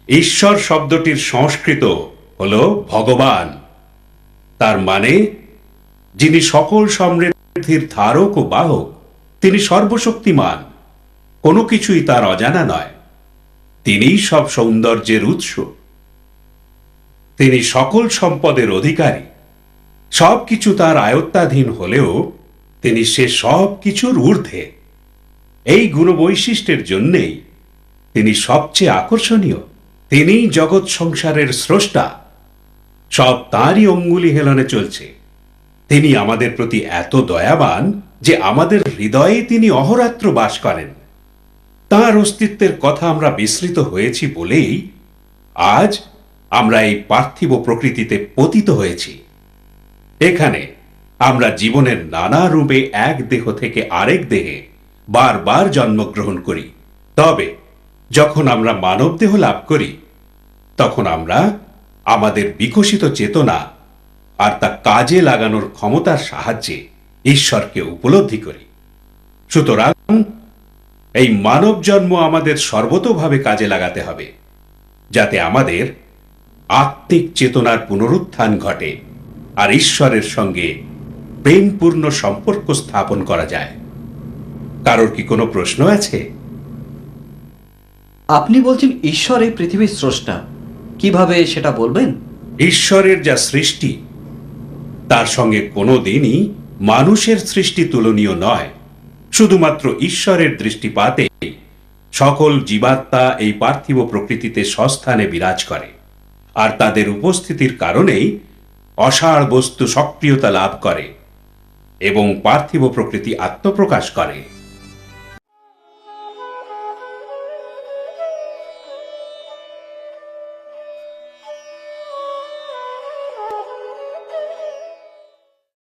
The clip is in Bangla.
ঈশ্বর শব্দটির সংস্কৃত হল ভগবান। তার মানে যিনি সকল সমৃদ্ধির ধারক ও বাহক, তিনি সর্বশক্তিমান, কোনো কিছুই তার অজানা নয়। তিনিই সব সৌন্দর্যের উৎস, তিনি সকল সম্পদের অধিকারী। সবকিছু তার আয়ত্তাধীন হলেও তিনি সে সব কিছুর ঊর্ধ্বে। এই গুণবৈশিষ্ট্যের জন্যেই তিনি সবচেয়ে আকর্ষণীয়। তিনিই জগৎ সংসারের স্রষ্টা, সব তাঁরই অঙ্গুলি হেলনে চলছে। তিনি আমাদের প্রতি এত দয়াবান যে আমাদের হৃদয়ে তিনি অহরাত্র বাস করেন। তাঁর অস্তিত্বের কথা আমরা বিস্মৃত হয়েছি বলেই আজ আমরা এই পার্থিব প্রকৃতিতে পতিত হয়েছি। এখানে আমরা জীবনের নানা রূপে এক দেহ থেকে আরেক দেহে বারবার জন্মগ্রহণ করি। তবে যখন আমরা মানব দেহ লাভ করি, তখন আমরা আমাদের বিকশিত চেতনা আর তা কাজে লাগানোর ক্ষমতার সাহায্যে ঈশ্বরকে উপলব্ধি করি। সুতরাং এই মানব জন্ম আমাদের সর্বতোভাবে কাজে লাগাতে হবে, যাতে আমাদের আত্মিক চেতনার পুনরুত্থান ঘটে আর ঈশ্বরের সঙ্গে প্রেমপূর্ণ সম্পর্ক স্থাপন করা যায়। কারোর কি কোনো প্রশ্ন আছে? আপনি বলছেন ঈশ্বর এই পৃথিবীর স্রষ্টা, কিভাবে সেটা বলবেন? ঈশ্বরের যা সৃষ্টি, তার সঙ্গে কোনো দিনই মানুষের সৃষ্টি তুলনীয় নয়। শুধুমাত্র ঈশ্বরের দৃষ্টিপাতে সকল জীবাত্মা এই পার্থিব প্রকৃতিতে সস্থানে বিরাজ করে, আর তাদের উপস্থিতির কারণেই অসাড় বস্তু সক্রিয়তা লাভ করে এবং পার্থিব প্রকৃতি আত্মপ্রকাশ করে।